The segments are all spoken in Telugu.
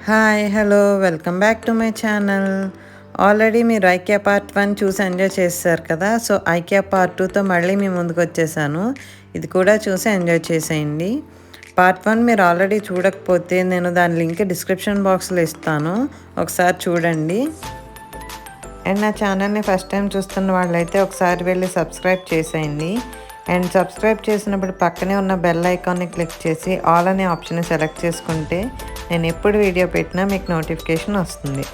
Hi hello welcome back to my channel. Already మీరు ఐకియా పార్ట్ 1 చూసి ఎంజాయ్ చేశారు కదా. సో ఐకియా పార్ట్ 2తో మళ్ళీ మీ ముందుకు వచ్చేసాను. ఇది కూడా చూసి ఎంజాయ్ చేసేయండి. పార్ట్ 1 మీరు ఆల్రెడీ చూడకపోతే నేను దాని లింక్ డిస్క్రిప్షన్ బాక్స్లో ఇస్తాను, ఒకసారి చూడండి. అండ్ నా ఛానల్ని ఫస్ట్ టైం చూస్తున్న వాళ్ళైతే ఒకసారి వెళ్ళి సబ్స్క్రైబ్ చేసేయండి. అండ్ సబ్స్క్రైబ్ చేసినప్పుడు పక్కనే ఉన్న బెల్ ఐకాన్ని క్లిక్ చేసి ఆల్ అనే ఆప్షన్ సెలెక్ట్ చేసుకుంటే నేను ఎప్పుడు వీడియో పెట్టినా మీకు నోటిఫికేషన్ వస్తుంది.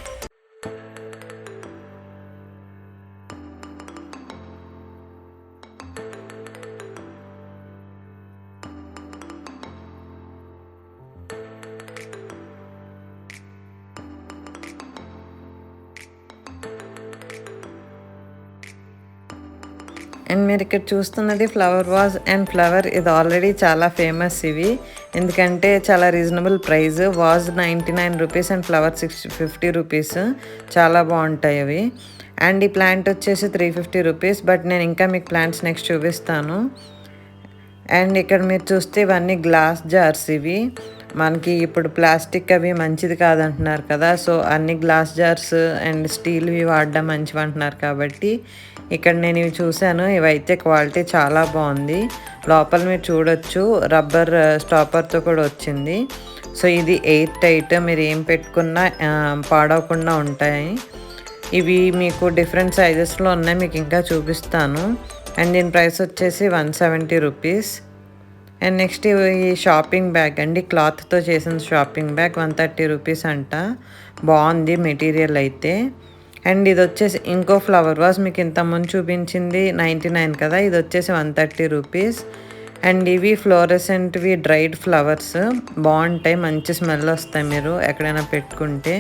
అండ్ మీరు ఇక్కడ చూస్తున్నది ఫ్లవర్ వాజ్ అండ్ ఫ్లవర్. ఇది ఆల్రెడీ చాలా ఫేమస్ ఇవి, ఎందుకంటే చాలా reasonable price. Was 99 rupees and flower 50 rupees. చాలా బాగుంటాయి అవి. అండ్ ఈ ప్లాంట్ వచ్చేసి 350 రూపీస్. బట్ నేను ఇంకా మీకు ప్లాంట్స్ నెక్స్ట్ చూపిస్తాను. అండ్ ఇక్కడ మీరు చూస్తే ఇవన్నీ గ్లాస్ జార్స్. ఇవి మనకి ఇప్పుడు ప్లాస్టిక్ అవి మంచిది కాదంటున్నారు కదా, సో అన్ని గ్లాస్ జార్స్ అండ్ స్టీల్వి వాడడం మంచివి అంటున్నారు కాబట్టి ఇక్కడ నేను ఇవి చూశాను. ఇవైతే క్వాలిటీ చాలా బాగుంది. లోపల మీరు చూడొచ్చు రబ్బర్ స్టాపర్తో కూడా వచ్చింది. సో ఇది ఎయిర్ టైట్, మీరు ఏం పెట్టుకున్నా పాడవకుండా ఉంటాయి. ఇవి మీకు డిఫరెంట్ సైజెస్లో ఉన్నాయి, మీకు ఇంకా చూపిస్తాను. అండ్ దీని ప్రైస్ వచ్చేసి 170 రూపీస్. అండ్ నెక్స్ట్ ఈ షాపింగ్ బ్యాగ్ అండి, క్లాత్తో చేసిన షాపింగ్ బ్యాగ్ 130 రూపీస్ అంట. బాగుంది మెటీరియల్ అయితే. అండ్ ఇది వచ్చేసి ఇంకో ఫ్లవర్ వాజ్, మీకు ఇంతకుముందు చూపించింది 99 కదా, ఇది వచ్చేసి 130 రూపీస్. అండ్ ఇవి ఫ్లోరెసెంట్వి డ్రైడ్ ఫ్లవర్స్, బాగుంటాయి, మంచి స్మెల్ వస్తాయి మీరు ఎక్కడైనా పెట్టుకుంటే.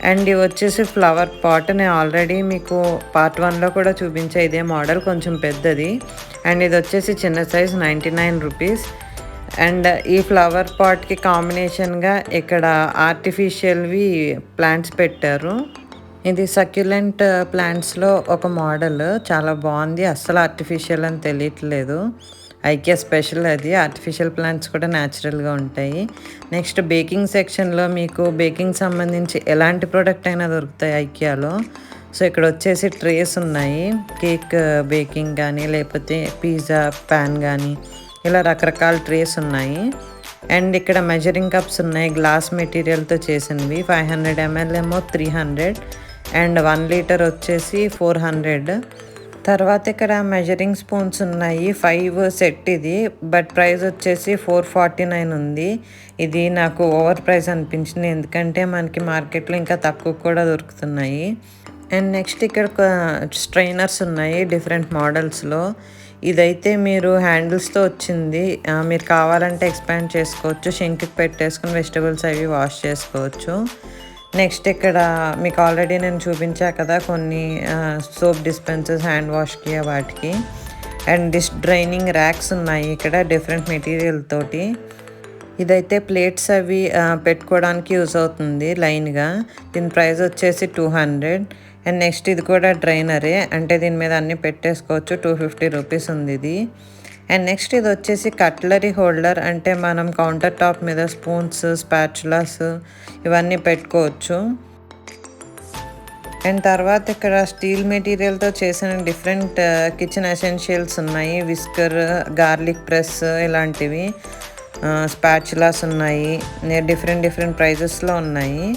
అండ్ ఇవి వచ్చేసి ఫ్లవర్ పాట్, నేను ఆల్రెడీ మీకు పార్ట్ 1లో కూడా చూపించే ఇదే మోడల్, కొంచెం పెద్దది. అండ్ ఇది వచ్చేసి చిన్న సైజ్ 99 రూపీస్. అండ్ ఈ ఫ్లవర్ పాట్కి కాంబినేషన్గా ఇక్కడ ఆర్టిఫిషియల్వి ప్లాంట్స్ పెట్టారు. ఇది సక్యులెంట్ ప్లాంట్స్లో ఒక మోడల్, చాలా బాగుంది. అస్సలు ఆర్టిఫిషియల్ అని తెలియట్లేదు. ఐకియా స్పెషల్ అది. ఆర్టిఫిషియల్ ప్లాంట్స్ కూడా న్యాచురల్గా ఉంటాయి. నెక్స్ట్ బేకింగ్ సెక్షన్లో మీకు బేకింగ్ సంబంధించి ఎలాంటి ప్రోడక్ట్ అయినా దొరుకుతాయి ఐకియాలో. సో ఇక్కడ వచ్చేసి ట్రేస్ ఉన్నాయి, కేక్ బేకింగ్ కానీ లేకపోతే పిజ్జా ప్యాన్ కానీ ఇలా రకరకాల ట్రేస్ ఉన్నాయి. అండ్ ఇక్కడ మెజరింగ్ కప్స్ ఉన్నాయి, గ్లాస్ మెటీరియల్తో చేసినవి. 500 ml ఏమో 300 అండ్ 1 లీటర్ వచ్చేసి 400. తర్వాత ఇక్కడ మెజరింగ్ స్పూన్స్ ఉన్నాయి, 5 సెట్ ఇది. బట్ ప్రైస్ వచ్చేసి 449 ఉంది. ఇది నాకు ఓవర్ ప్రైస్ అనిపించింది, ఎందుకంటే మనకి మార్కెట్లో ఇంకా తక్కువ కూడా దొరుకుతున్నాయి. అండ్ నెక్స్ట్ ఇక్కడ స్ట్రైనర్స్ ఉన్నాయి డిఫరెంట్ మోడల్స్లో. ఇదైతే మీరు హ్యాండిల్స్తో వచ్చింది, మీరు కావాలంటే ఎక్స్పాండ్ చేసుకోవచ్చు, షింక్కి పెట్టేసుకుని వెజిటబుల్స్ అవి వాష్ చేసుకోవచ్చు. నెక్స్ట్ ఇక్కడ మీకు ఆల్రెడీ నేను చూపించా కదా కొన్ని సోప్ డిస్పెన్సర్స్ హ్యాండ్ వాష్కి వాటికి. అండ్ డిష్ డ్రైనింగ్ ర్యాక్స్ ఉన్నాయి ఇక్కడ డిఫరెంట్ మెటీరియల్ తోటి. ఇదైతే ప్లేట్స్ అవి పెట్టుకోవడానికి యూజ్ అవుతుంది లైన్గా. దీని ప్రైస్ వచ్చేసి 200. అండ్ నెక్స్ట్ ఇది కూడా డ్రైనరే, అంటే దీని మీద అన్నీ పెట్టేసుకోవచ్చు. 250 రూపీస్ ఉంది ఇది. అండ్ నెక్స్ట్ ఇది వచ్చేసి కట్లరీ హోల్డర్, అంటే మనం కౌంటర్ టాప్ మీద స్పూన్స్ స్పాచులాస్ ఇవన్నీ పెట్టుకోవచ్చు. అండ్ తర్వాత ఇక్కడ స్టీల్ మెటీరియల్తో చేసిన డిఫరెంట్ కిచెన్ ఎసెన్షియల్స్ ఉన్నాయి. విస్కర్, గార్లిక్ ప్రెస్ ఇలాంటివి, స్పాచులాస్ ఉన్నాయి, డిఫరెంట్ ప్రైజెస్లో ఉన్నాయి.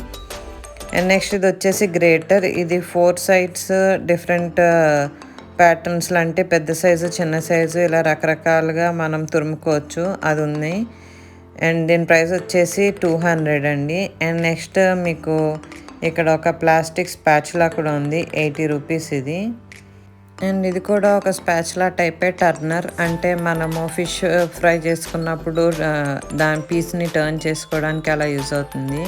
అండ్ నెక్స్ట్ ఇది వచ్చేసి గ్రేటర్, ఇది 4 సైడ్స్ డిఫరెంట్ ప్యాటర్న్స్లో, అంటే పెద్ద సైజు చిన్న సైజు ఇలా రకరకాలుగా మనం తురుముకోవచ్చు, అది ఉంది. అండ్ దీని ప్రైస్ వచ్చేసి 200 అండి. అండ్ నెక్స్ట్ మీకు ఇక్కడ ఒక ప్లాస్టిక్ స్పాచులా కూడా ఉంది, 80 రూపీస్ ఇది. అండ్ ఇది కూడా ఒక స్పాచులా టైపే, టర్నర్, అంటే మనము ఫిష్ ఫ్రై చేసుకున్నప్పుడు దాని పీస్ని టర్న్ చేసుకోవడానికి అలా యూజ్ అవుతుంది.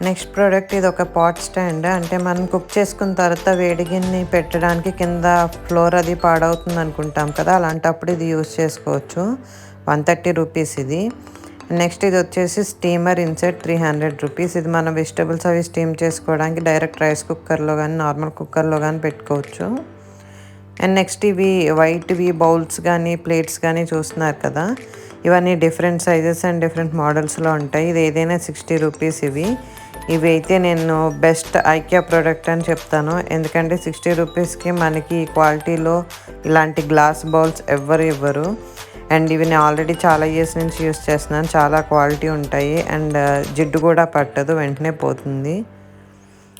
నెక్స్ట్ ప్రోడక్ట్ ఇది ఒక పాట్ స్టాండ్, అంటే మనం కుక్ చేసుకున్న తర్వాత వేడిగిన్ని పెట్టడానికి కింద ఫ్లోర్ అది పాడవుతుంది అనుకుంటాం కదా, అలాంటప్పుడు ఇది యూజ్ చేసుకోవచ్చు. 130 రూపీస్ ఇది. నెక్స్ట్ ఇది వచ్చేసి స్టీమర్ ఇన్సెట్, 300 రూపీస్. ఇది మనం వెజిటబుల్స్ అవి స్టీమ్ చేసుకోవడానికి డైరెక్ట్ రైస్ కుక్కర్లో కానీ నార్మల్ కుక్కర్లో కానీ పెట్టుకోవచ్చు. అండ్ నెక్స్ట్ ఇవి వైట్వి బౌల్స్ కానీ ప్లేట్స్ కానీ చూస్తున్నారు కదా, ఇవన్నీ డిఫరెంట్ సైజెస్ అండ్ డిఫరెంట్ మోడల్స్లో ఉంటాయి. ఇది ఏదైనా 60 రూపీస్ ఇవి అయితే నేను బెస్ట్ ఐకియా ప్రోడక్ట్ అని చెప్తాను. ఎందుకంటే 60 రూపీస్కి మనకి క్వాలిటీలో ఇలాంటి గ్లాస్ బౌల్స్ ఎవ్వరు ఇవ్వరు. అండ్ ఇవి నేను ఆల్రెడీ చాలా ఇయర్స్ నుంచి యూస్ చేస్తున్నాను. చాలా క్వాలిటీ ఉంటాయి అండ్ జిడ్డు కూడా పట్టదు, వెంటనే పోతుంది.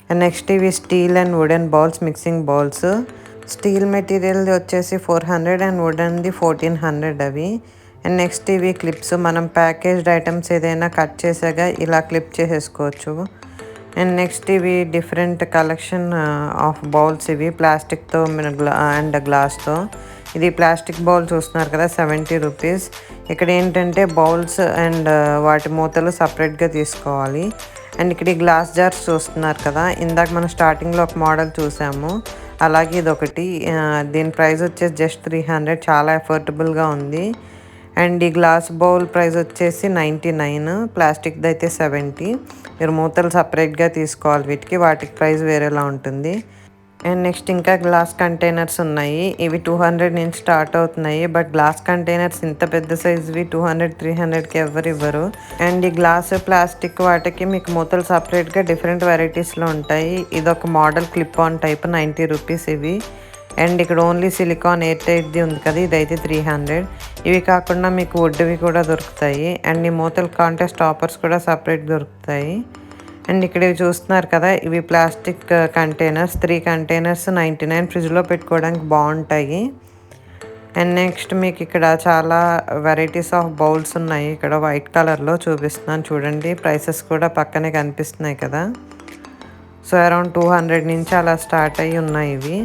అండ్ నెక్స్ట్ ఇవి steel and wooden bowls, mixing bowls. Steel మెటీరియల్ది వచ్చేసి 400 అండ్ వుడెన్ది 1400 అవి. అండ్ నెక్స్ట్ ఇవి క్లిప్స్, మనం ప్యాకేజ్డ్ ఐటమ్స్ ఏదైనా కట్ చేసాక ఇలా క్లిప్ చేసేసుకోవచ్చు. అండ్ నెక్స్ట్ ఇవి డిఫరెంట్ కలెక్షన్ ఆఫ్ బౌల్స్, ఇవి ప్లాస్టిక్తో అండ్ గ్లాస్తో. ఇది ప్లాస్టిక్ బౌల్ చూస్తున్నారు కదా, 70 రూపీస్. ఇక్కడ ఏంటంటే బౌల్స్ అండ్ వాటి మూతలు సపరేట్గా తీసుకోవాలి. అండ్ ఇక్కడ ఈ గ్లాస్ జార్స్ చూస్తున్నారు కదా, ఇందాక మనం స్టార్టింగ్లో ఒక మోడల్ చూసాము, అలాగే ఇది ఒకటి. దీని ప్రైస్ వచ్చేసి జస్ట్ 300, చాలా అఫోర్డబుల్గా ఉంది. అండ్ ఈ గ్లాస్ బౌల్ ప్రైస్ వచ్చేసి 99, ప్లాస్టిక్ది అయితే 70. మీరు మూతలు సపరేట్గా తీసుకోవాలి వీటికి, వాటికి ప్రైస్ వేరేలా ఉంటుంది. అండ్ నెక్స్ట్ ఇంకా గ్లాస్ కంటైనర్స్ ఉన్నాయి. ఇవి 200 నుంచి స్టార్ట్ అవుతున్నాయి. బట్ గ్లాస్ కంటైనర్స్ ఇంత పెద్ద సైజ్వి 200, 300కి ఎవరు ఇవ్వరు. అండ్ ఈ గ్లాస్ ప్లాస్టిక్ వాటికి మీకు మూతలు సపరేట్గా డిఫరెంట్ వెరైటీస్లో ఉంటాయి. ఇదొక model clip on type, 90 rupees ఇవి. అండ్ ఇక్కడ ఓన్లీ సిలికాన్ ఎయిర్ టైట్ది ఉంది కదా, ఇదైతే 300. ఇవి కాకుండా మీకు వుడ్వి కూడా దొరుకుతాయి. అండ్ ఈ మూతలు కాంటే స్టాపర్స్ కూడా సపరేట్ దొరుకుతాయి. అండ్ ఇక్కడ ఇవి చూస్తున్నారు కదా, ఇవి ప్లాస్టిక్ కంటైనర్స్, 3 కంటైనర్స్ 99, ఫ్రిడ్జ్లో పెట్టుకోవడానికి బాగుంటాయి. అండ్ నెక్స్ట్ మీకు ఇక్కడ చాలా వెరైటీస్ ఆఫ్ బౌల్స్ ఉన్నాయి. ఇక్కడ వైట్ కలర్లో చూపిస్తున్నాను చూడండి, ప్రైసెస్ కూడా పక్కనే కనిపిస్తున్నాయి కదా. సో అరౌండ్ 200 నుంచి అలా స్టార్ట్ అయ్యి ఉన్నాయి ఇవి.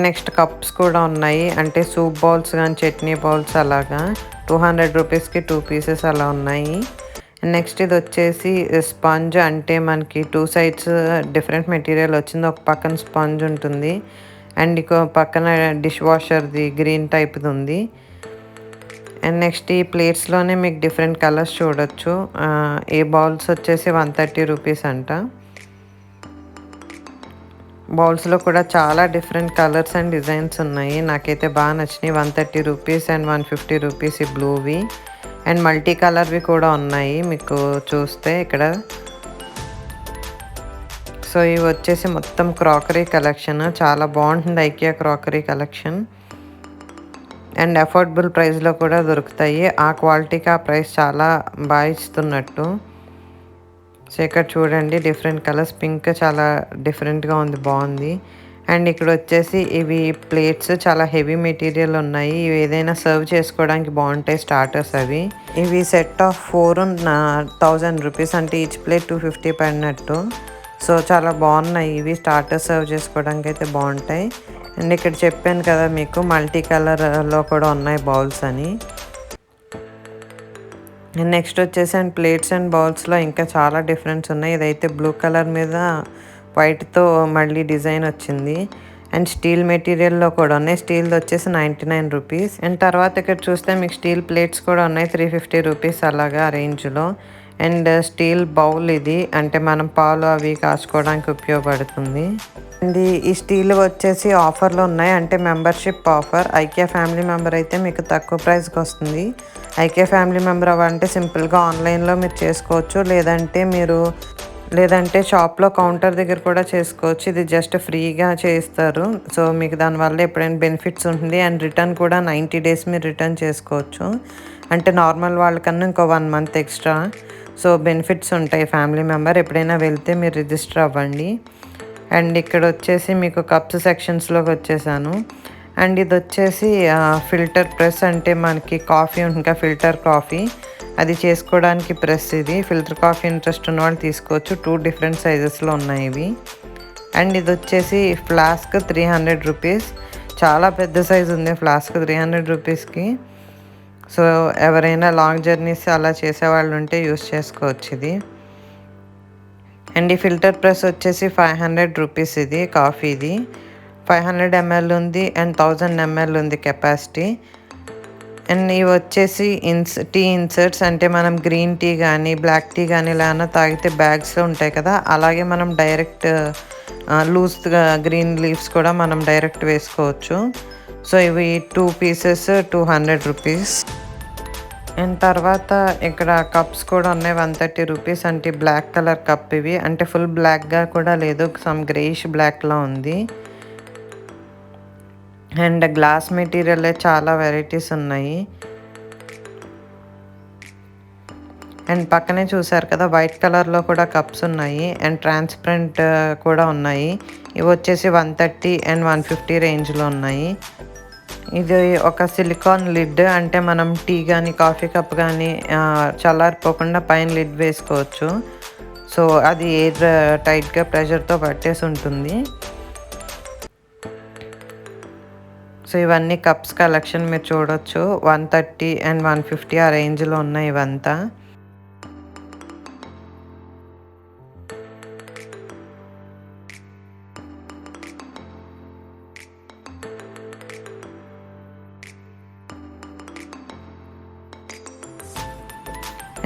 నెక్స్ట్ కప్స్ కూడా ఉన్నాయి, అంటే సూప్ బౌల్స్ కానీ చట్నీ బౌల్స్ అలాగా 200 రూపీస్కి 2 పీసెస్ అలా ఉన్నాయి. నెక్స్ట్ ఇది వచ్చేసి స్పాంజ్, అంటే మనకి 2 సైడ్స్ డిఫరెంట్ మెటీరియల్ వచ్చింది. ఒక పక్కన స్పాంజ్ ఉంటుంది అండ్ ఇంకో పక్కన డిష్ వాషర్ది గ్రీన్ టైప్ది ఉంది. అండ్ నెక్స్ట్ ఈ ప్లేట్స్లోనే మీకు డిఫరెంట్ కలర్స్ చూడొచ్చు. ఈ బౌల్స్ వచ్చేసి 130 రూపీస్ అంట. బౌల్స్లో కూడా చాలా డిఫరెంట్ కలర్స్ అండ్ డిజైన్స్ ఉన్నాయి. నాకైతే బాగా నచ్చినాయి. 130 రూపీస్ అండ్ 150 రూపీస్ ఈ బ్లూవి. అండ్ మల్టీ కలర్వి కూడా ఉన్నాయి మీకు చూస్తే ఇక్కడ. సో ఇవి వచ్చేసి మొత్తం క్రాకరీ కలెక్షన్, చాలా బాగుంటుంది IKEA crockery collection. And affordable ప్రైస్లో కూడా దొరుకుతాయి. ఆ క్వాలిటీకి ఆ ప్రైస్ చాలా బాగా ఇస్తున్నట్టు. సో ఇక్కడ చూడండి డిఫరెంట్ కలర్స్, పింక్ చాలా డిఫరెంట్గా ఉంది, బాగుంది. అండ్ ఇక్కడ వచ్చేసి ఇవి ప్లేట్స్ చాలా హెవీ మెటీరియల్ ఉన్నాయి. ఇవి ఏదైనా సర్వ్ చేసుకోవడానికి బాగుంటాయి, స్టార్టర్స్ అవి. ఇవి సెట్ ఆఫ్ 4 1000 రూపీస్, అంటే ఈచ్ ప్లేట్ 250 పడినట్టు. సో చాలా బాగున్నాయి ఇవి, స్టార్టర్స్ సర్వ్ చేసుకోవడానికి అయితే బాగుంటాయి. అండ్ ఇక్కడ చెప్పాను కదా మీకు మల్టీ కలర్లో కూడా ఉన్నాయి బౌల్స్ అని. నెక్స్ట్ వచ్చేసి అండ్ ప్లేట్స్ అండ్ బౌల్స్లో ఇంకా చాలా డిఫరెన్స్ ఉన్నాయి. ఇదైతే బ్లూ కలర్ మీద వైట్తో మళ్ళీ డిజైన్ వచ్చింది. అండ్ స్టీల్ మెటీరియల్లో కూడా ఉన్నాయి. స్టీల్ది వచ్చేసి 99 రూపీస్. అండ్ తర్వాత ఇక్కడ చూస్తే మీకు స్టీల్ ప్లేట్స్ కూడా ఉన్నాయి, 350 రూపీస్ అలాగా రేంజ్లో. అండ్ స్టీల్ బౌల్ ఇది, అంటే మనం పాలు అవి కాచుకోవడానికి ఉపయోగపడుతుంది. అండ్ ఈ స్టీల్ వచ్చేసి ఆఫర్లో ఉన్నాయి, అంటే membership offer. IKEA family member అయితే మీకు తక్కువ ప్రైస్కి వస్తుంది. ఐకియా ఫ్యామిలీ మెంబర్ అవ్వాలంటే సింపుల్గా ఆన్లైన్లో మీరు చేసుకోవచ్చు, లేదంటే షాప్లో కౌంటర్ దగ్గర కూడా చేసుకోవచ్చు. ఇది జస్ట్ ఫ్రీగా చేయిస్తారు. సో మీకు దానివల్ల ఎప్పుడైనా బెనిఫిట్స్ ఉంటుంది. అండ్ రిటర్న్ కూడా 90 డేస్ మీరు రిటర్న్ చేసుకోవచ్చు, అంటే నార్మల్ వాళ్ళకన్నా ఇంకో 1 మంత్ ఎక్స్ట్రా. సో బెనిఫిట్స్ ఉంటాయి. ఫ్యామిలీ మెంబర్ ఎప్పుడైనా వెళ్తే మీరు రిజిస్టర్ అవ్వండి. అండ్ ఇక్కడ వచ్చేసి మీకు కప్స్ సెక్షన్స్లోకి వచ్చేసాను. అండ్ ఇది వచ్చేసి ఫిల్టర్ ప్రెస్, అంటే మనకి కాఫీ ఇంకా ఫిల్టర్ కాఫీ అది చేసుకోవడానికి ప్రెస్. ఇది ఫిల్టర్ కాఫీ ఇంట్రెస్ట్ ఉన్న వాళ్ళు తీసుకోవచ్చు. 2 డిఫరెంట్ సైజెస్లో ఉన్నాయి ఇవి. అండ్ ఇది వచ్చేసి ఫ్లాస్క్ 300 రూపీస్, చాలా పెద్ద సైజు ఉంది ఫ్లాస్క్ 300 రూపీస్కి. సో ఎవరైనా లాంగ్ జర్నీస్ అలా చేసేవాళ్ళు ఉంటే యూస్ చేసుకోవచ్చు ఇది. అండ్ ఈ ఫిల్టర్ ప్రెస్ వచ్చేసి 500 రూపీస్, ఇది కాఫీది 500 ml ఉంది అండ్ 1000 ml ఉంది కెపాసిటీ. అండ్ ఇవి వచ్చేసి టీ ఇన్సర్ట్స్, అంటే మనం గ్రీన్ టీ కానీ బ్లాక్ టీ కానీ ఇలా తాగితే బ్యాగ్స్లో ఉంటాయి కదా, అలాగే మనం డైరెక్ట్ లూజ్గా గ్రీన్ లీవ్స్ కూడా మనం డైరెక్ట్ వేసుకోవచ్చు. సో ఇవి 2 పీసెస్ 200 రూపీస్. అండ్ తర్వాత ఇక్కడ కప్స్ కూడా ఉన్నాయి 130 రూపీస్. అంటే బ్లాక్ కలర్ కప్ ఇవి, అంటే ఫుల్ బ్లాక్గా కూడా లేదు, సమ్ గ్రేయిష్ బ్లాక్లా ఉంది. అండ్ గ్లాస్ మెటీరియల్ చాలా వెరైటీస్ ఉన్నాయి. అండ్ పక్కనే చూసారు కదా వైట్ కలర్లో కూడా కప్స్ ఉన్నాయి అండ్ ట్రాన్స్పరెంట్ కూడా ఉన్నాయి. ఇవి వచ్చేసి 130 అండ్ 150 రేంజ్లో ఉన్నాయి. ఇది ఒక సిలికాన్ లిడ్, అంటే మనం టీ కానీ కాఫీ కప్ కానీ చల్లారిపోకుండా పైన లిడ్ వేసుకోవచ్చు. సో అది ఎయిర్ టైట్గా ప్రెషర్తో పట్టేసి ఉంటుంది. సో ఇవన్నీ కప్స్ కలెక్షన్ మీరు చూడొచ్చు. 130 అండ్ 150 ఆ రేంజ్లో ఉన్నాయి ఇవంతా.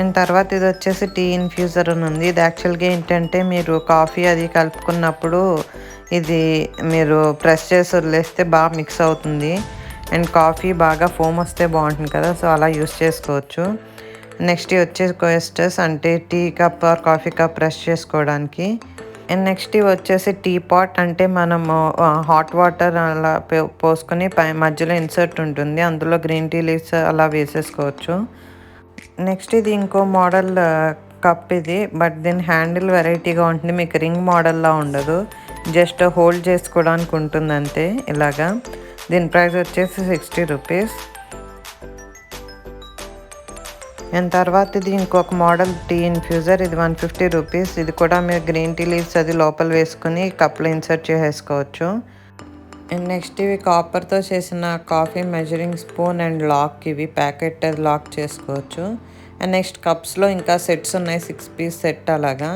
అండ్ తర్వాత ఇది వచ్చేసి టీ ఇన్ఫ్యూజర్ అని ఉంది. ఇది యాక్చువల్గా ఏంటంటే మీరు కాఫీ అది కలుపుకున్నప్పుడు ఇది మీరు ప్రెస్ చేసి వదిలేస్తే బాగా మిక్స్ అవుతుంది. అండ్ కాఫీ బాగా ఫోమ్ వస్తే బాగుంటుంది కదా, సో అలా యూస్ చేసుకోవచ్చు. నెక్స్ట్ ఇవి వచ్చేసి కోస్టర్స్, అంటే tea cup or coffee cup press చేసుకోవడానికి. అండ్ నెక్స్ట్ ఇవి వచ్చేసి టీ పాట్, అంటే మనము హాట్ వాటర్ అలా పోసుకొని మధ్యలో ఇన్సర్ట్ ఉంటుంది, అందులో గ్రీన్ టీ లీవ్స్ అలా వేసేసుకోవచ్చు. నెక్స్ట్ ఇది ఇంకో మోడల్ కప్ ఇది, బట్ దీని హ్యాండిల్ వెరైటీగా ఉంటుంది, మీకు రింగ్ మోడల్లా ఉండదు, జస్ట్ హోల్డ్ చేసుకోవడానికి ఉంటుంది అంతే ఇలాగా. దీని ప్రైస్ వచ్చేసి 60 రూపీస్. అండ్ తర్వాత ఇది ఇంకొక మోడల్ టీ ఇన్ఫ్యూజర్, ఇది 150 రూపీస్. ఇది కూడా మీరు గ్రీన్ టీ లీవ్స్ అది లోపల వేసుకుని కప్లో ఇన్సర్ట్ చేసేసుకోవచ్చు. అండ్ నెక్స్ట్ ఇవి కాపర్తో చేసిన coffee measuring spoon and lock, ఇవి ప్యాకెట్ అది లాక్ చేసుకోవచ్చు. అండ్ నెక్స్ట్ కప్స్లో ఇంకా సెట్స్ ఉన్నాయి, 6 పీస్ సెట్ అలాగా.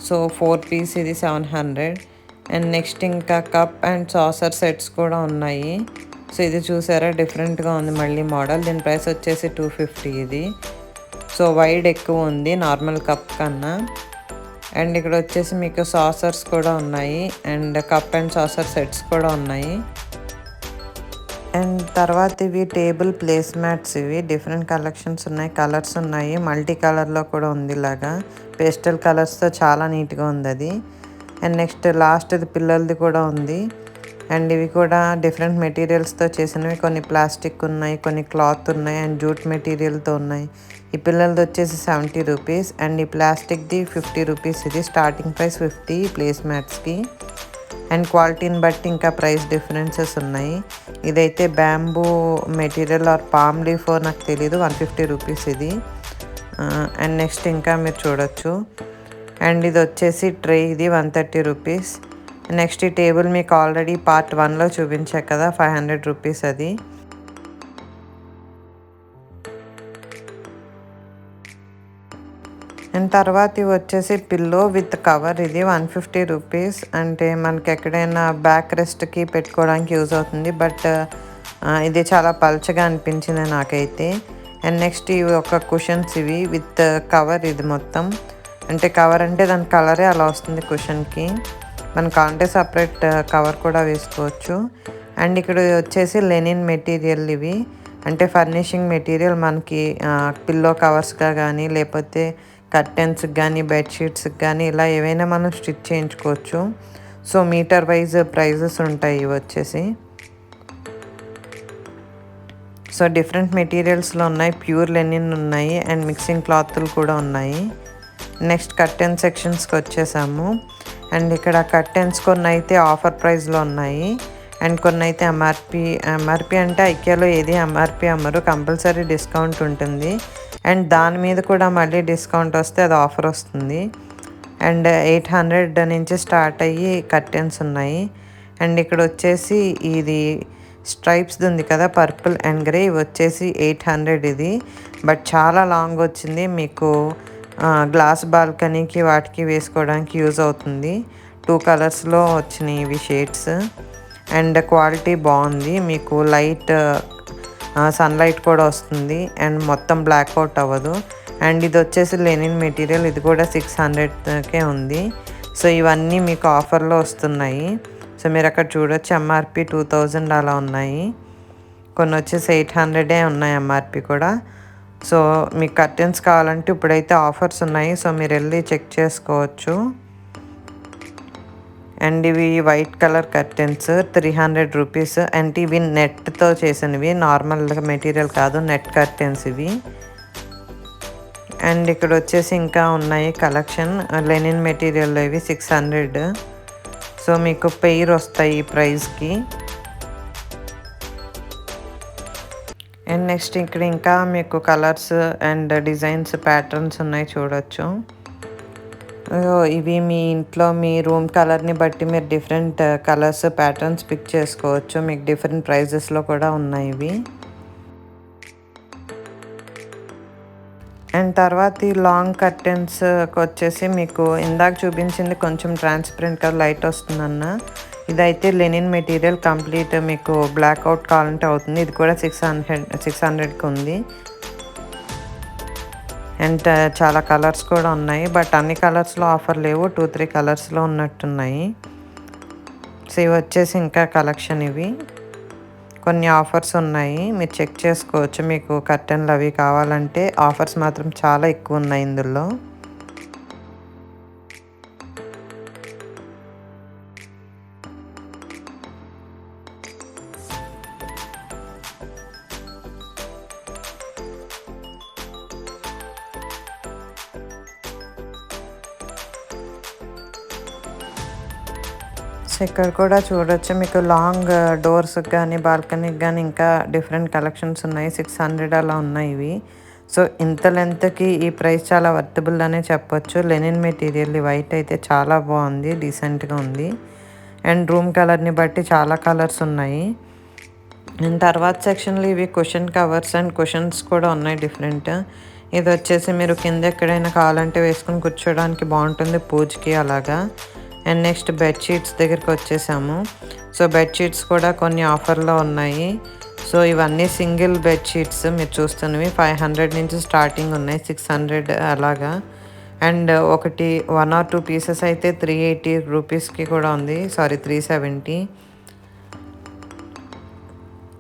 సో 4 పీస్ ఇది 700. అండ్ నెక్స్ట్ ఇంకా కప్ అండ్ సాసర్ సెట్స్ కూడా ఉన్నాయి. సో ఇది చూసారా డిఫరెంట్గా ఉంది మళ్ళీ మోడల్. దీని ప్రైస్ వచ్చేసి 250 ఇది. సో వైడ్ ఎక్కువ ఉంది నార్మల్ కప్ కన్నా. అండ్ ఇక్కడ వచ్చేసి మీకు సాసర్స్ కూడా ఉన్నాయి and cup and saucer sets కూడా ఉన్నాయి. అండ్ తర్వాత ఇవి టేబుల్ ప్లేస్ మ్యాట్స్, ఇవి డిఫరెంట్ కలెక్షన్స్ ఉన్నాయి, కలర్స్ ఉన్నాయి, మల్టీ కలర్లో కూడా ఉంది ఇలాగా, పేస్టల్ కలర్స్తో చాలా నీట్గా ఉంది అది. అండ్ నెక్స్ట్ లాస్ట్ది పిల్లలది కూడా ఉంది. అండ్ ఇవి కూడా డిఫరెంట్ మెటీరియల్స్తో చేసినవి, కొన్ని ప్లాస్టిక్ ఉన్నాయి, కొన్ని క్లాత్ ఉన్నాయి అండ్ జూట్ మెటీరియల్తో ఉన్నాయి. ఈ పిల్లలది వచ్చేసి 70 రూపీస్ అండ్ ఈ ప్లాస్టిక్ది 50 రూపీస్. ఇది స్టార్టింగ్ ప్రైస్ 50 ప్లేస్ మ్యాట్స్కి. అండ్ క్వాలిటీని బట్టి ఇంకా ప్రైస్ డిఫరెన్సెస్ ఉన్నాయి. ఇదైతే bamboo material or palm leaf నాకు తెలీదు, 150 రూపీస్ ఇది. అండ్ నెక్స్ట్ ఇంకా మీరు చూడొచ్చు. అండ్ ఇది వచ్చేసి ట్రే, ఇది 130 రూపీస్. నెక్స్ట్ ఈ టేబుల్ మీకు ఆల్రెడీ పార్ట్ 1లో చూపించా కదా, 500 రూపీస్ అది. అండ్ తర్వాత ఇవి వచ్చేసి పిల్లో విత్ కవర్, ఇది 150 రూపీస్. అంటే మనకి ఎక్కడైనా బ్యాక్ రెస్ట్కి పెట్టుకోవడానికి యూజ్ అవుతుంది, బట్ ఇది చాలా పల్చగా అనిపించింది నాకైతే. అండ్ నెక్స్ట్ ఇవి ఒక కుషన్స్, ఇవి విత్ కవర్, ఇది మొత్తం అంటే కవర్ అంటే దాని కలరే అలా వస్తుంది కుషన్కి, మనకు అంటే సపరేట్ కవర్ కూడా వేసుకోవచ్చు. అండ్ ఇక్కడ వచ్చేసి లెనిన్ మెటీరియల్, ఇవి అంటే ఫర్నిషింగ్ మెటీరియల్, మనకి పిల్లో కవర్స్గా కానీ లేకపోతే కర్టెన్స్కి కానీ బెడ్షీట్స్కి కానీ ఇలా ఏవైనా మనం స్టిచ్ చేయించుకోవచ్చు. సో మీటర్ వైజ్ ప్రైజెస్ ఉంటాయి ఇవి వచ్చేసి. సో డిఫరెంట్ మెటీరియల్స్లో ఉన్నాయి, ప్యూర్ లెనిన్ ఉన్నాయి అండ్ మిక్సింగ్ క్లాత్లు కూడా ఉన్నాయి. నెక్స్ట్ కర్టెన్ సెక్షన్స్కి వచ్చేసాము. అండ్ ఇక్కడ కర్టెన్స్ కొన్ని అయితే ఆఫర్ ప్రైస్లో ఉన్నాయి అండ్ కొన్ని అయితే ఎంఆర్పి అంటే ఐకియాలో ఏది ఎంఆర్పి అమ్మరు, కంపల్సరీ డిస్కౌంట్ ఉంటుంది. అండ్ దాని మీద కూడా మళ్ళీ డిస్కౌంట్ వస్తే అది ఆఫర్ వస్తుంది. అండ్ 800 నుంచి స్టార్ట్ అయ్యి కర్టెన్స్ ఉన్నాయి. అండ్ ఇక్కడ వచ్చేసి ఇది స్ట్రైప్స్ది ఉంది కదా, పర్పుల్ అండ్ గ్రే, ఇవి వచ్చేసి 800 ఇది. బట్ చాలా లాంగ్ వచ్చింది, మీకు గ్లాస్ బాల్కనీకి వాటికి వేసుకోవడానికి యూజ్ అవుతుంది. 2 కలర్స్లో వచ్చినాయి ఇవి షేడ్స్. అండ్ క్వాలిటీ బాగుంది, మీకు లైట్ సన్లైట్ కూడా వస్తుంది అండ్ మొత్తం బ్లాక్ అవుట్ అవ్వదు. అండ్ ఇది వచ్చేసి లెనిన్ మెటీరియల్, ఇది కూడా 600కే ఉంది. సో ఇవన్నీ మీకు ఆఫర్లో వస్తున్నాయి. సో మీరు అక్కడ చూడొచ్చు ఎంఆర్పి 2000 అలా ఉన్నాయి. కొన్ని వచ్చేసి 800 ఉన్నాయి ఎంఆర్పి కూడా. సో మీకు కర్టెన్స్ కావాలంటే ఇప్పుడైతే ఆఫర్స్ ఉన్నాయి. సో మీరు వెళ్ళి చెక్ చేసుకోవచ్చు. అండ్ ఇవి white colour curtains 300 rupees. And ఇవి నెట్తో చేసినవి, నార్మల్ మెటీరియల్ కాదు, నెట్ కర్టెన్స్ ఇవి. అండ్ ఇక్కడ వచ్చేసి ఇంకా ఉన్నాయి కలెక్షన్ లెనిన్ మెటీరియల్లో. ఇవి 600. సో మీకు పెయిర్ వస్తాయి ఈ ప్రైస్కి. అండ్ నెక్స్ట్ ఇక్కడ ఇంకా మీకు కలర్స్ అండ్ డిజైన్స్ ప్యాటర్న్స్ ఉన్నాయి చూడొచ్చు. ఇవి మీ ఇంట్లో మీ రూమ్ కలర్ని బట్టి మీరు డిఫరెంట్ కలర్స్ ప్యాటర్న్స్ పిక్ చేసుకోవచ్చు. మీకు డిఫరెంట్ ప్రైజెస్లో కూడా ఉన్నాయి ఇవి. అండ్ తర్వాత ఈ లాంగ్ కర్టెన్స్కి వచ్చేసి మీకు ఇందాక చూపించింది కొంచెం ట్రాన్స్పరెంట్గా లైట్ వస్తుందన్న. ఇదైతే లెనిన్ మెటీరియల్ కంప్లీట్ మీకు బ్లాక్ అవుట్ కావాలంటే అవుతుంది. ఇది కూడా 600కి ఉంది. అండ్ చాలా కలర్స్ కూడా ఉన్నాయి. బట్ అన్ని కలర్స్లో ఆఫర్ లేవు, 2-3 కలర్స్లో ఉన్నట్టున్నాయి. సో ఇవి వచ్చేసి ఇంకా కలెక్షన్. ఇవి కొన్ని ఆఫర్స్ ఉన్నాయి, మీరు చెక్ చేసుకోవచ్చు. మీకు కర్టెన్లు అవి కావాలంటే ఆఫర్స్ మాత్రం చాలా ఎక్కువ ఉన్నాయి ఇందులో. సో ఇక్కడ కూడా చూడొచ్చు మీకు లాంగ్ డోర్స్కి కానీ బాల్కనీకి కానీ ఇంకా డిఫరెంట్ కలెక్షన్స్ ఉన్నాయి. 600 అలా ఉన్నాయి ఇవి. సో ఇంత లెంత్కి ఈ ప్రైస్ చాలా వర్తబుల్ అనే చెప్పొచ్చు. లెనిన్ మెటీరియల్ వైట్ అయితే చాలా బాగుంది, డీసెంట్గా ఉంది. అండ్ రూమ్ కలర్ని బట్టి చాలా కలర్స్ ఉన్నాయి. అండ్ తర్వాత సెక్షన్లో ఇవి కుషన్ కవర్స్ అండ్ కుషన్స్ కూడా ఉన్నాయి డిఫరెంట్. ఇది వచ్చేసి మీరు కింద ఎక్కడైనా కావాలంటే వేసుకుని కూర్చోడానికి బాగుంటుంది పూజకి అలాగా. అండ్ నెక్స్ట్ బెడ్షీట్స్ దగ్గరికి వచ్చేసాము. సో బెడ్షీట్స్ కూడా కొన్ని ఆఫర్లో ఉన్నాయి. సో ఇవన్నీ సింగిల్ బెడ్షీట్స్ మీరు చూస్తున్నవి 500 నుంచి స్టార్టింగ్ ఉన్నాయి, 600 అలాగా. అండ్ ఒకటి 1 or 2 పీసెస్ అయితే 380 రూపీస్కి కూడా ఉంది, 370.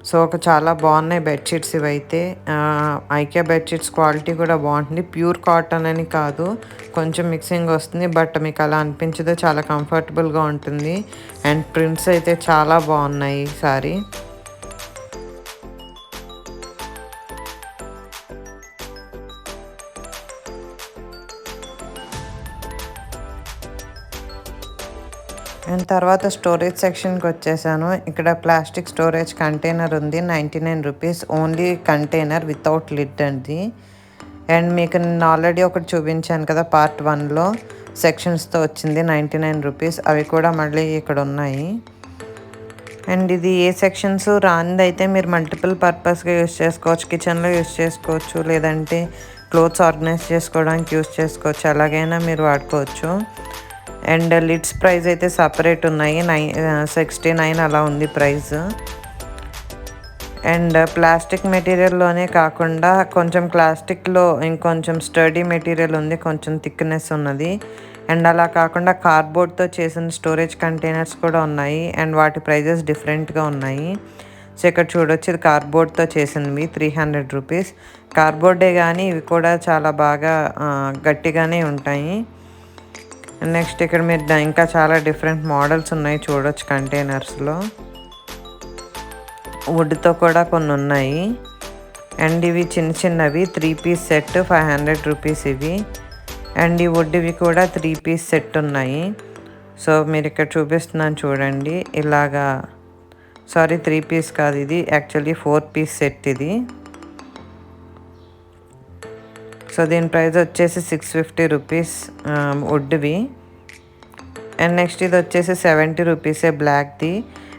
సో చాలా బాగున్నాయి బెడ్షీట్స్ ఇవైతే. ఐకియా బెడ్షీట్స్ క్వాలిటీ కూడా బాగుంటుంది. ప్యూర్ కాటన్ అని కాదు, కొంచెం మిక్సింగ్ వస్తుంది, బట్ మీకు అలా అనిపించదు, చాలా కంఫర్టబుల్గా ఉంటుంది. అండ్ ప్రింట్స్ అయితే చాలా బాగున్నాయి ఈసారి. అండ్ తర్వాత స్టోరేజ్ సెక్షన్కి వచ్చేసాను. ఇక్కడ ప్లాస్టిక్ స్టోరేజ్ కంటైనర్ ఉంది, 99 rupees only container without lid అండి. అండ్ మీకు నేను ఆల్రెడీ ఒకటి చూపించాను కదా పార్ట్ 1లో సెక్షన్స్తో వచ్చింది, 99 రూపీస్. అవి కూడా మళ్ళీ ఇక్కడ ఉన్నాయి. అండ్ ఇది ఏ సెక్షన్స్ రానిదైతే మీరు మల్టిపుల్ పర్పస్గా యూస్ చేసుకోవచ్చు. కిచెన్లో యూస్ చేసుకోవచ్చు, లేదంటే క్లోత్స్ ఆర్గనైజ్ చేసుకోవడానికి యూస్ చేసుకోవచ్చు, ఎలాగైనా మీరు వాడుకోవచ్చు. అండ్ లిడ్స్ ప్రైస్ అయితే సపరేట్ ఉన్నాయి, 69 అలా ఉంది ప్రైస్. అండ్ ప్లాస్టిక్ మెటీరియల్లోనే కాకుండా కొంచెం ప్లాస్టిక్లో ఇంకొంచెం స్టడీ మెటీరియల్ ఉంది, కొంచెం థిక్నెస్ ఉన్నది. అండ్ అలా కాకుండా కార్డ్బోర్డ్తో చేసిన స్టోరేజ్ కంటైనర్స్ కూడా ఉన్నాయి. అండ్ వాటి ప్రైజెస్ డిఫరెంట్గా ఉన్నాయి. సో ఇక్కడ చూడొచ్చు, ఇది కార్డ్బోర్డ్తో చేసినవి 300 రూపీస్. కార్డ్బోర్డే కానీ ఇవి కూడా చాలా బాగా గట్టిగానే ఉంటాయి. నెక్స్ట్ ఇక్కడ మీరు ఇంకా చాలా డిఫరెంట్ మోడల్స్ ఉన్నాయి చూడొచ్చు కంటైనర్స్లో. వుడ్తో కూడా కొన్ని ఉన్నాయి. అండ్ ఇవి చిన్న చిన్నవి 3 పీస్ సెట్ 500 రూపీస్ ఇవి. అండ్ ఈ వుడ్వి కూడా 3 పీస్ సెట్ ఉన్నాయి. సో మీరు ఇక్కడ చూపిస్తున్నాను చూడండి, ఇలాగా 3 పీస్ కాదు, ఇది యాక్చువల్లీ 4 పీస్ సెట్ ఇది. సో దీని ప్రైస్ వచ్చేసి 650 రూపీస్ వుడ్వి. అండ్ నెక్స్ట్ ఇది వచ్చేసి 70 రూపీసే బ్లాక్ది.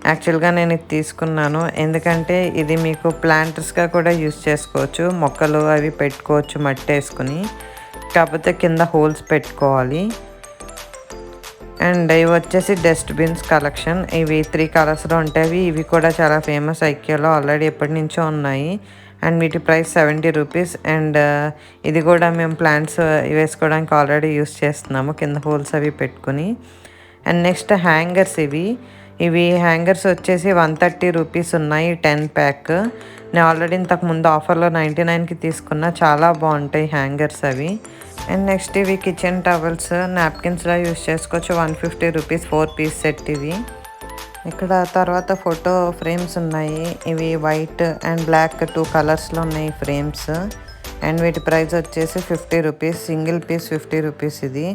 యాక్చువల్గా నేను ఇది తీసుకున్నాను ఎందుకంటే ఇది మీకు ప్లాంటర్స్గా కూడా యూస్ చేసుకోవచ్చు, మొక్కలు అవి పెట్టుకోవచ్చు మట్టి వేసుకుని, కాకపోతే కింద హోల్స్ పెట్టుకోవాలి. అండ్ ఇవి వచ్చేసి డస్ట్బిన్స్ కలెక్షన్. ఇవి 3 కలర్స్‌లో ఉంటాయి. ఇవి కూడా చాలా ఫేమస్ ఐకియాలో ఆల్రెడీ ఎప్పటినుంచో ఉన్నాయి. అండ్ వీటి ప్రైస్ ₹70. అండ్ ఇది కూడా మేము ప్లాంట్స్ వేసుకోవడానికి ఆల్రెడీ యూస్ చేస్తున్నాము కింద హోల్స్ అవి పెట్టుకుని. అండ్ నెక్స్ట్ హ్యాంగర్స్ ఇవి హ్యాంగర్స్ వచ్చేసి ₹130 ఉన్నాయి 10 ప్యాక్. నేను ఆల్రెడీ ఇంతకుముందు ఆఫర్లో 99కి తీసుకున్న. చాలా బాగుంటాయి హ్యాంగర్స్ అవి. అండ్ నెక్స్ట్ ఇవి కిచెన్ టవల్స్ నాప్కిన్స్లా యూస్ చేసుకోవచ్చు. ₹150 4 పీస్ సెట్ ఇవి. ఇక్కడ తర్వాత ఫోటో ఫ్రేమ్స్ ఉన్నాయి. ఇవి వైట్ అండ్ బ్లాక్ 2 కలర్స్లో ఉన్నాయి ఫ్రేమ్స్. అండ్ వీటి ప్రైస్ వచ్చేసి ₹50. సింగిల్ పీస్ ₹50 ఇది.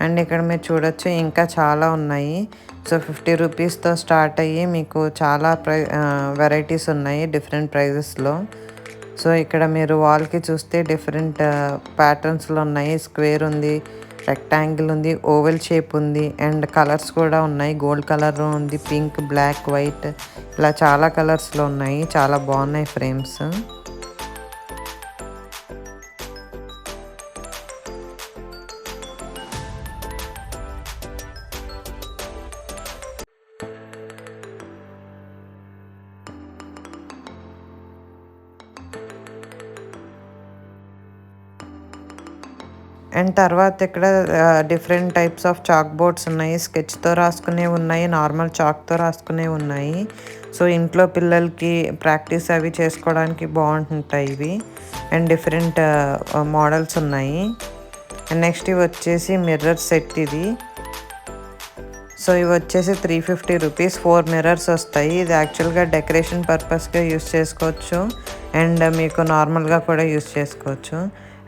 అండ్ ఇక్కడ మీరు చూడొచ్చు ఇంకా చాలా ఉన్నాయి. సో ₹50తో స్టార్ట్ అయ్యి మీకు చాలా వెరైటీస్ ఉన్నాయి డిఫరెంట్ ప్రైజెస్లో. సో ఇక్కడ మీరు వాల్కి చూస్తే డిఫరెంట్ ప్యాటర్న్స్లో ఉన్నాయి. స్క్వేర్ ఉంది, రెక్టాంగిల్ ఉంది, ఓవెల్ షేప్ ఉంది అండ్ కలర్స్ కూడా ఉన్నాయి. గోల్డ్ కలర్లో ఉంది, పింక్, బ్లాక్, వైట్ ఇలా చాలా కలర్స్లో ఉన్నాయి. చాలా బాగున్నాయి ఫ్రేమ్స్. అండ్ తర్వాత ఇక్కడ different types of chalk boards ఉన్నాయి. స్కెచ్తో రాసుకునేవి ఉన్నాయి, నార్మల్ చాక్తో రాసుకునేవి ఉన్నాయి. సో ఇంట్లో పిల్లలకి ప్రాక్టీస్ అవి చేసుకోవడానికి బాగుంటుంటాయి ఇవి. అండ్ డిఫరెంట్ మోడల్స్ ఉన్నాయి. అండ్ నెక్స్ట్ ఇవి వచ్చేసి మిర్రర్ సెట్ ఇది. సో ఇవి వచ్చేసి ₹350 4 మిర్రర్స్ వస్తాయి. ఇది యాక్చువల్గా డెకరేషన్ పర్పస్గా యూస్ చేసుకోవచ్చు అండ్ మీకు నార్మల్గా కూడా యూస్ చేసుకోవచ్చు.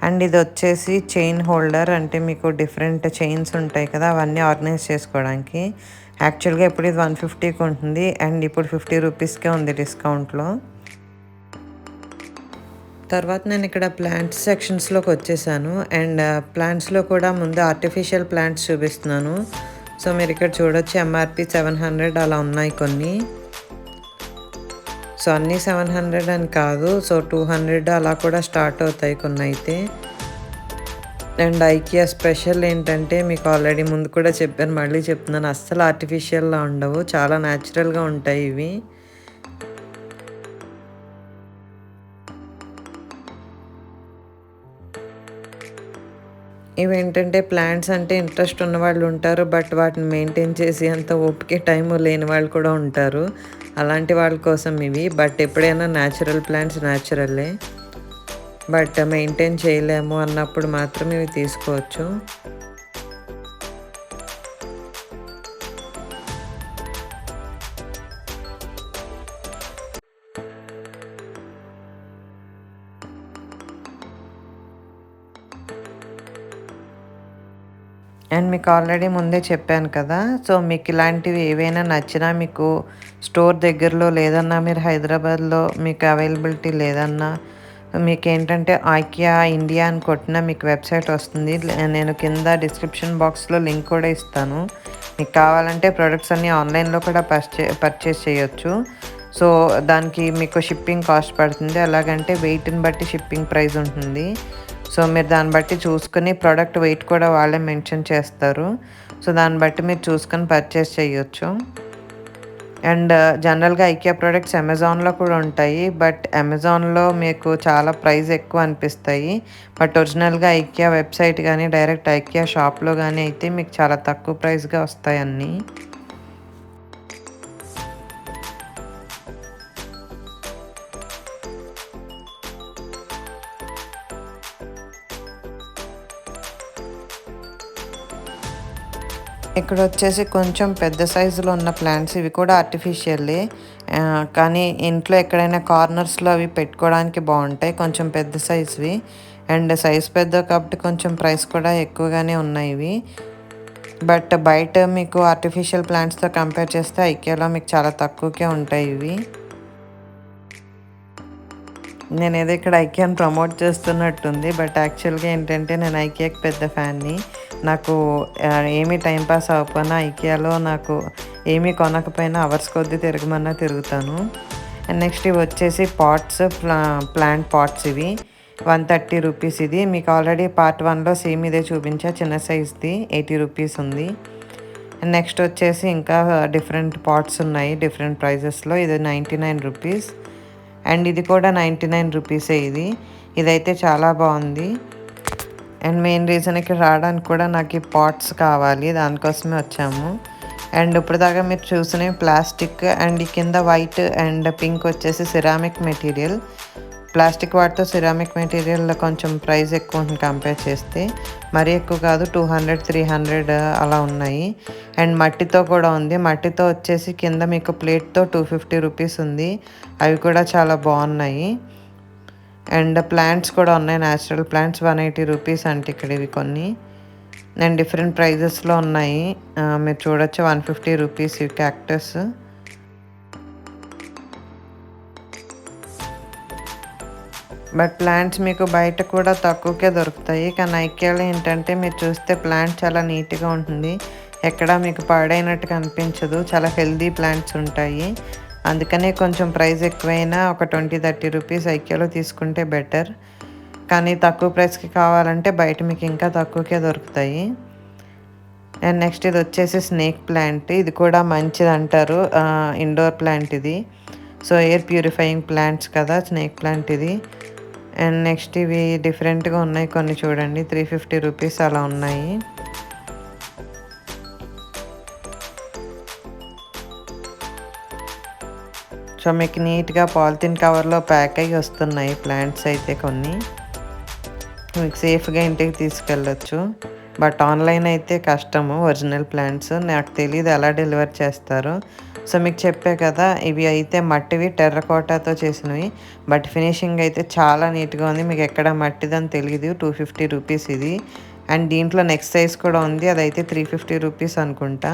అండ్ ఇది వచ్చేసి చైన్ హోల్డర్, అంటే మీకు డిఫరెంట్ చైన్స్ ఉంటాయి కదా అవన్నీ ఆర్గనైజ్ చేసుకోవడానికి. యాక్చువల్గా ఇప్పుడు ఇది 150కి ఉంటుంది అండ్ ఇప్పుడు ₹50కే ఉంది డిస్కౌంట్లో. తర్వాత నేను ఇక్కడ ప్లాంట్స్ సెక్షన్స్లోకి వచ్చేసాను. అండ్ ప్లాంట్స్లో కూడా ముందు ఆర్టిఫిషియల్ ప్లాంట్స్ చూపిస్తున్నాను. సో మీరు ఇక్కడ చూడొచ్చు ఎంఆర్పి 700 అలా ఉన్నాయి కొన్ని. సో అన్నీ 700 అని కాదు, సో 200 అలా కూడా స్టార్ట్ అవుతాయి కొన్ని అయితే. అండ్ ఐకియా స్పెషల్ ఏంటంటే మీకు ఆల్రెడీ ముందు కూడా చెప్పాను, మళ్ళీ చెప్తున్నాను, అస్సలు ఆర్టిఫిషియల్లా ఉండవు, చాలా న్యాచురల్గా ఉంటాయి ఇవి. ఇవేంటంటే ప్లాంట్స్ అంటే ఇంట్రెస్ట్ ఉన్న వాళ్ళు ఉంటారు, బట్ వాటిని మెయింటైన్ చేసి అంత ఓపిక టైము లేని వాళ్ళు కూడా ఉంటారు. అలాంటి వాళ్ళ కోసం ఇవి. బట్ ఎప్పుడైనా న్యాచురల్ ప్లాంట్స్ న్యాచురల్లే, బట్ మెయింటైన్ చేయలేము అన్నప్పుడు మాత్రం ఇవి తీసుకోవచ్చు. అండ్ మీకు ఆల్రెడీ ముందే చెప్పాను కదా, సో మీకు ఇలాంటివి ఏవైనా నచ్చినా మీకు స్టోర్ దగ్గరలో లేదన్నా, మీరు హైదరాబాద్లో మీకు అవైలబిలిటీ లేదన్నా, మీకు ఏంటంటే ఐకియా ఇండియా అని కొట్టినా మీకు వెబ్సైట్ వస్తుంది. నేను కింద డిస్క్రిప్షన్ బాక్స్లో లింక్ కూడా ఇస్తాను. మీకు కావాలంటే ప్రొడక్ట్స్ అన్నీ ఆన్లైన్లో కూడా పర్చేస్ చేయొచ్చు. సో దానికి మీకు షిప్పింగ్ కాస్ట్ పడుతుంది. ఎలాగంటే వెయిట్ని బట్టి షిప్పింగ్ ప్రైస్ ఉంటుంది. సో మీరు దాన్ని బట్టి చూసుకొని, ప్రోడక్ట్ వెయిట్ కూడా వాళ్ళే మెన్షన్ చేస్తారు. సో దాన్ని బట్టి మీరు చూసుకొని పర్చేస్ చేయొచ్చు. అండ్ జనరల్గా ఐకియా ప్రోడక్ట్స్ అమెజాన్లో కూడా ఉంటాయి, బట్ అమెజాన్లో మీకు చాలా ప్రైస్ ఎక్కువ అనిపిస్తాయి. బట్ ఒరిజినల్గా ఐకియా వెబ్సైట్ కానీ డైరెక్ట్ ఐకియా షాప్లో కానీ అయితే మీకు చాలా తక్కువ ప్రైస్గా వస్తాయి అన్నీ. ఇక్కడ వచ్చేసి కొంచెం పెద్ద సైజులో ఉన్న ప్లాంట్స్, ఇవి కూడా ఆర్టిఫిషియల్లే, కానీ ఇంట్లో ఎక్కడైనా కార్నర్స్లో అవి పెట్టుకోవడానికి బాగుంటాయి. కొంచెం పెద్ద సైజువి, అండ్ సైజ్ పెద్ద కాబట్టి కొంచెం ప్రైస్ కూడా ఎక్కువగానే ఉన్నాయి ఇవి. బట్ బయట మీకు ఆర్టిఫిషియల్ ప్లాంట్స్తో కంపేర్ చేస్తే ఐకియాలో మీకు చాలా తక్కువకే ఉంటాయి ఇవి. నేనేదో ఇక్కడ ఐకియాని ప్రమోట్ చేస్తున్నట్టుంది, బట్ యాక్చువల్గా ఏంటంటే నేను ఐకియాకి పెద్ద ఫ్యాన్ని. నాకు ఏమీ టైంపాస్ అవ్వకపోయినా ఐకియాలో నాకు ఏమీ కొనకపోయినా అవర్స్ కొద్దీ తిరగమన్నా తిరుగుతాను. అండ్ నెక్స్ట్ ఇవి వచ్చేసి పాట్స్, ప్లాంట్ పాట్స్, ఇవి ₹130 ఇది. మీకు ఆల్రెడీ పార్ట్ 1లో సేమ్ ఇదే చూపించా, చిన్న సైజ్ది ₹80 ఉంది. నెక్స్ట్ వచ్చేసి ఇంకా డిఫరెంట్ పాట్స్ ఉన్నాయి డిఫరెంట్ ప్రైజెస్లో. ఇది 99 రూపీస్ అండ్ ఇది కూడా 99 రూపీసే. ఇదైతే చాలా బాగుంది. అండ్ మెయిన్ రీజన్ ఇక్కడ రావడానికి కూడా నాకు ఈ పాట్స్ కావాలి, దానికోసమే వచ్చాము. అండ్ ఇప్పుడు దాకా మీరు చూసిన ప్లాస్టిక్ అండ్ ఈ కింద వైట్ అండ్ పింక్ వచ్చేసి సిరామిక్ మెటీరియల్. ప్లాస్టిక్ వాటితో సిరామిక్ మెటీరియల్ కొంచెం ప్రైస్ ఎక్కువ ఉంటుంది కంపేర్ చేస్తే, మరీ ఎక్కువ కాదు, 200 300 అలా ఉన్నాయి. అండ్ మట్టితో కూడా ఉంది. మట్టితో వచ్చేసి కింద మీకు ప్లేట్తో 250 రూపీస్ ఉంది. అవి కూడా చాలా బాగున్నాయి. అండ్ ప్లాంట్స్ కూడా ఉన్నాయి, న్యాచురల్ ప్లాంట్స్ 180 రూపీస్ అంటే ఇక్కడ ఇవి కొన్ని. అండ్ డిఫరెంట్ ప్రైజెస్లో ఉన్నాయి, మీరు చూడొచ్చు. 150 రూపీస్ ఇవి క్యాక్టస్. బట్ ప్లాంట్స్ మీకు బయట కూడా తక్కువకే దొరుకుతాయి, కానీ ఐకియాలో ఏంటంటే మీరు చూస్తే ప్లాంట్ చాలా నీట్గా ఉంటుంది, ఎక్కడ మీకు పాడైనట్టు కనిపించదు, చాలా హెల్దీ ప్లాంట్స్ ఉంటాయి. అందుకనే కొంచెం ప్రైస్ ఎక్కువైనా ఒక 20-30 రూపీస్ ఐకియాలో తీసుకుంటే బెటర్. కానీ తక్కువ ప్రైస్కి కావాలంటే బయట మీకు ఇంకా తక్కువకే దొరుకుతాయి. అండ్ నెక్స్ట్ ఇది వచ్చేసి స్నేక్ ప్లాంట్. ఇది కూడా మంచిది అంటారు, ఇండోర్ ప్లాంట్ ఇది. సో ఎయిర్ ప్యూరిఫైయింగ్ ప్లాంట్స్ కదా స్నేక్ ప్లాంట్ ఇది. అండ్ నెక్స్ట్ ఇవి డిఫరెంట్గా ఉన్నాయి కొన్ని, చూడండి 350 రూపీస్ అలా ఉన్నాయి. సో మీకు నీట్గా పాలిథిన్ కవర్లో ప్యాక్ అయ్యి వస్తున్నాయి ప్లాంట్స్ అయితే కొన్ని. మీకు సేఫ్గా ఇంటికి తీసుకెళ్ళొచ్చు. బట్ ఆన్లైన్ అయితే కష్టము, ఒరిజినల్ ప్లాంట్స్ నాకు తెలియదు ఎలా డెలివర్ చేస్తారో. సో మీకు చెప్పే కదా, ఇవి అయితే మట్టివి, టెర్రకోటాతో చేసినవి. బట్ ఫినిషింగ్ అయితే చాలా నీట్గా ఉంది, మీకు ఎక్కడ మట్టిదని తెలియదు. 250 రూపీస్ ఇది. అండ్ దీంట్లో నెక్స్ట్ సైజ్ కూడా ఉంది, అదైతే 350 రూపీస్ అనుకుంటా.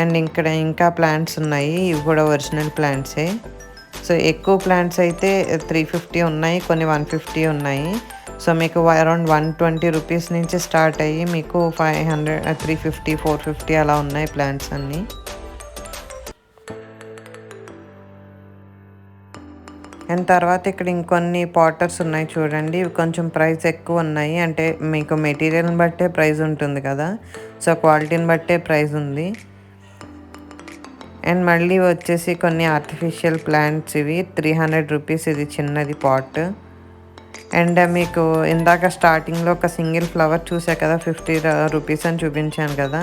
అండ్ ఇక్కడ ఇంకా ప్లాంట్స్ ఉన్నాయి, ఇవి కూడా ఒరిజినల్ ప్లాంట్సే. సో ఎక్కువ ప్లాంట్స్ అయితే 350 ఉన్నాయి, కొన్ని 150 ఉన్నాయి. సో మీకు అరౌండ్ 120 రూపీస్ నుంచి స్టార్ట్ అయ్యి మీకు 500, 350, 450 అలా ఉన్నాయి ప్లాంట్స్ అన్నీ. అండ్ తర్వాత ఇక్కడ ఇంకొన్ని పాటర్స్ ఉన్నాయి చూడండి, ఇవి కొంచెం ప్రైస్ ఎక్కువ ఉన్నాయి. అంటే మీకు మెటీరియల్ని బట్టే ప్రైస్ ఉంటుంది కదా, సో క్వాలిటీని బట్టే ప్రైస్ ఉంది. అండ్ మళ్ళీ వచ్చేసి కొన్ని ఆర్టిఫిషియల్ ప్లాంట్స్, ఇవి 300 రూపీస్ ఇది చిన్నది పాట్. అండ్ మీకు ఇందాక స్టార్టింగ్లో ఒక సింగిల్ ఫ్లవర్ చూసా కదా 50 రూపీస్ అని చూపించాను కదా,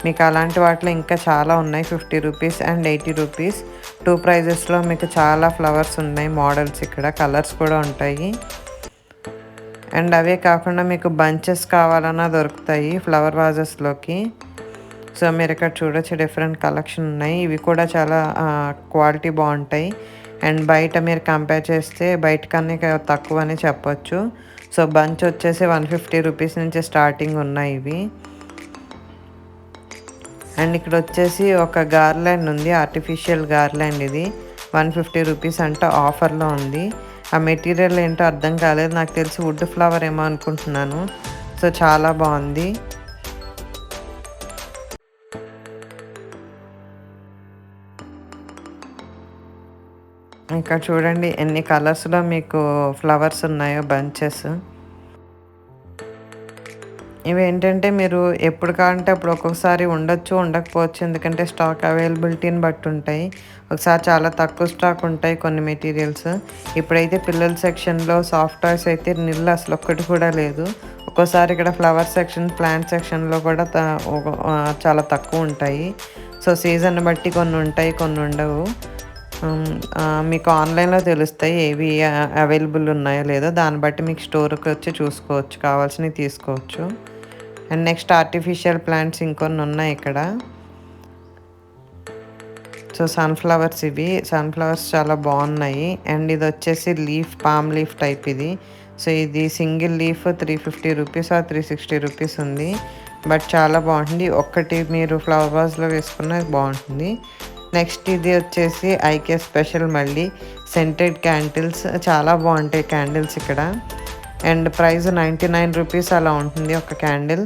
మీకు అలాంటి వాటిలో ఇంకా చాలా ఉన్నాయి, 50 రూపీస్ అండ్ 80 రూపీస్. 2 ప్రైజెస్లో మీకు చాలా ఫ్లవర్స్ ఉన్నాయి, మోడల్స్, ఇక్కడ కలర్స్ కూడా ఉంటాయి. అండ్ అవే కాకుండా మీకు బంచెస్ కావాలన్నా దొరుకుతాయి ఫ్లవర్ వాజెస్లోకి. సో మీరు ఇక్కడ చూడొచ్చు డిఫరెంట్ కలెక్షన్ ఉన్నాయి, ఇవి కూడా చాలా క్వాలిటీ బాగుంటాయి. అండ్ బయట మీరు కంపేర్ చేస్తే బయట కన్నా తక్కువ అని చెప్పొచ్చు. సో బంచ్ వచ్చేసి 150 రూపీస్ నుంచి స్టార్టింగ్ ఉన్నాయి ఇవి. అండ్ ఇక్కడ వచ్చేసి ఒక గార్లాండ్ ఉంది, ఆర్టిఫిషియల్ గార్లాండ్. ఇది 150 రూపీస్ అంటే ఆఫర్లో ఉంది. ఆ మెటీరియల్ ఏంటో అర్థం కాలేదు, నాకు తెలిసి వుడ్ ఫ్లవర్ ఏమో అనుకుంటున్నాను. సో చాలా బాగుంది. ఇక్కడ చూడండి ఎన్ని కలర్స్లో మీకు ఫ్లవర్స్ ఉన్నాయో బంచెస్. ఇవి ఏంటంటే మీరు ఎప్పుడు కావాలంటే అప్పుడు ఒక్కొక్కసారి ఉండొచ్చు, ఉండకపోవచ్చు, ఎందుకంటే స్టాక్ అవైలబిలిటీని బట్టి ఉంటాయి. ఒకసారి చాలా తక్కువ స్టాక్ ఉంటాయి కొన్ని మెటీరియల్స్. ఇప్పుడైతే పిల్లల సెక్షన్లో సాఫ్ట్ టాయ్స్ అయితే నిల్ అసలు ఒక్కటి కూడా లేదు. ఒక్కోసారి ఇక్కడ ఫ్లవర్ సెక్షన్, ప్లాంట్ సెక్షన్లో కూడా చాలా తక్కువ ఉంటాయి. సో సీజన్ బట్టి కొన్ని ఉంటాయి, కొన్ని ఉండవు. మీకు ఆన్లైన్లో తెలుస్తాయి ఏవి అవైలబుల్ ఉన్నాయో లేదో, దాన్ని బట్టి మీకు స్టోర్కి వచ్చి చూసుకోవచ్చు, కావాల్సినవి తీసుకోవచ్చు. అండ్ నెక్స్ట్ ఆర్టిఫిషియల్ ప్లాంట్స్ ఇంకొన్ని ఉన్నాయి ఇక్కడ. సో సన్ఫ్లవర్స్, ఇవి సన్ఫ్లవర్స్ చాలా బాగున్నాయి. అండ్ ఇది వచ్చేసి లీఫ్, పామ్ లీఫ్ టైప్ ఇది. సో ఇది single leaf 350 rupees or 360 rupees ఉంది. బట్ చాలా బాగుంటుంది, ఒక్కటి మీరు ఫ్లవర్ వాజ్లో వేసుకున్న బాగుంటుంది. నెక్స్ట్ ఇది వచ్చేసి ఐకే స్పెషల్, మళ్ళీ సెంటెడ్ క్యాండిల్స్, చాలా బాగుంటాయి క్యాండిల్స్ ఇక్కడ. అండ్ ప్రైస్ 99 రూపీస్ అలా ఉంటుంది ఒక క్యాండిల్.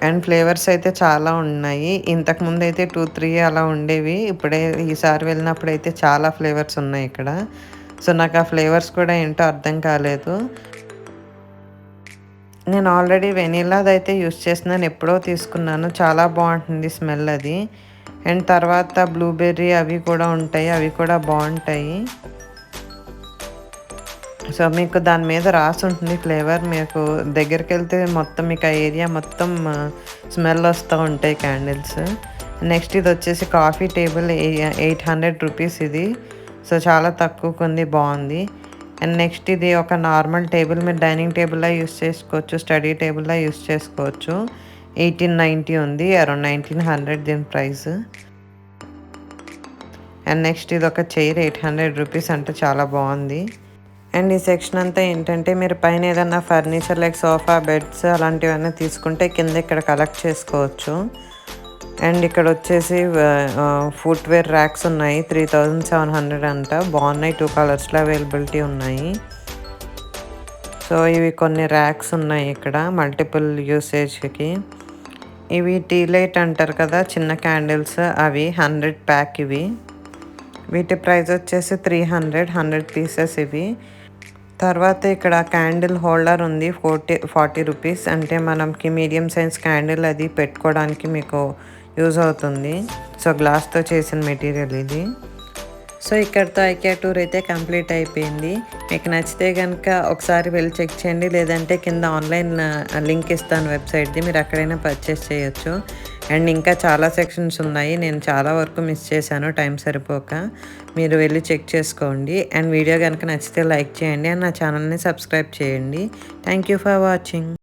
అండ్ ఫ్లేవర్స్ అయితే చాలా ఉన్నాయి, ఇంతకుముందు అయితే 2-3 అలా ఉండేవి, ఇప్పుడే ఈసారి వెళ్ళినప్పుడు అయితే చాలా ఫ్లేవర్స్ ఉన్నాయి ఇక్కడ. సో నాకు ఆ ఫ్లేవర్స్ కూడా ఏంటో అర్థం కాలేదు. నేను ఆల్రెడీ వెనీలాదైతే యూస్ చేస్తున్నాను. ఎప్పుడో తీసుకున్నాను. చాలా బాగుంటుంది స్మెల్ అది. అండ్ తర్వాత బ్లూబెర్రీ అవి కూడా ఉంటాయి. అవి కూడా బాగుంటాయి. సో మీకు దాని మీద రాసి ఉంటుంది ఫ్లేవర్. మీకు దగ్గరికి వెళ్తే మొత్తం మీకు ఆ ఏరియా మొత్తం స్మెల్ వస్తూ ఉంటాయి క్యాండిల్స్. నెక్స్ట్ ఇది వచ్చేసి కాఫీ టేబుల్ 800 రూపీస్ ఇది. సో చాలా తక్కువకు ఉంది, బాగుంది. అండ్ నెక్స్ట్ ఇది ఒక నార్మల్ టేబుల్, మీరు డైనింగ్ టేబుల్లా యూస్ చేసుకోవచ్చు, స్టడీ టేబుల్లా యూస్ చేసుకోవచ్చు. 1890 ఉంది, అరౌండ్ 1900 దీని ప్రైస్. అండ్ నెక్స్ట్ ఇది ఒక చైర్ 800 రూపీస్, అంటే చాలా బాగుంది. అండ్ ఈ సెక్షన్ అంతా ఏంటంటే మీరు పైన ఏదన్నా ఫర్నిచర్ లైక్ సోఫా, బెడ్స్ అలాంటివన్నీ తీసుకుంటే కింద ఇక్కడ కలెక్ట్ చేసుకోవచ్చు. అండ్ ఇక్కడ వచ్చేసి ఫుట్వేర్ ర్యాక్స్ ఉన్నాయి. 3700 అంట, బాగున్నాయి. 2 కలర్స్లో అవైలబిలిటీ ఉన్నాయి. సో ఇవి కొన్ని ర్యాక్స్ ఉన్నాయి ఇక్కడ మల్టిపుల్ యూసేజ్కి. ఇవి టీ లైట్ అంటారు కదా, చిన్న క్యాండిల్స్, అవి 100 ప్యాక్. ఇవి వీటి ప్రైస్ వచ్చేసి 100 పీసెస్ ఇవి. తర్వాత ఇక్కడ క్యాండిల్ హోల్డర్ ఉంది, 40 రూపీస్. అంటే మనకి మీడియం సైజ్ క్యాండిల్ అది పెట్టుకోవడానికి మీకు యూజ్ అవుతుంది. సో గ్లాస్తో చేసిన మెటీరియల్ ఇది. సో ఇక్కడితో ఐకియా టూర్ అయితే కంప్లీట్ అయిపోయింది. మీకు నచ్చితే కనుక ఒకసారి వెళ్ళి చెక్ చేయండి, లేదంటే కింద ఆన్లైన్ లింక్ ఇస్తాను వెబ్సైట్ది, మీరు అక్కడైనా పర్చేస్ చేయొచ్చు. అండ్ ఇంకా చాలా సెక్షన్స్ ఉన్నాయి, నేను చాలా వరకు మిస్ చేశాను టైం సరిపోక. మీరు వెళ్ళి చెక్ చేసుకోండి. అండ్ వీడియో కనుక నచ్చితే లైక్ చేయండి, అండ్ నా ఛానల్ని సబ్స్క్రైబ్ చేయండి. Thank you for watching.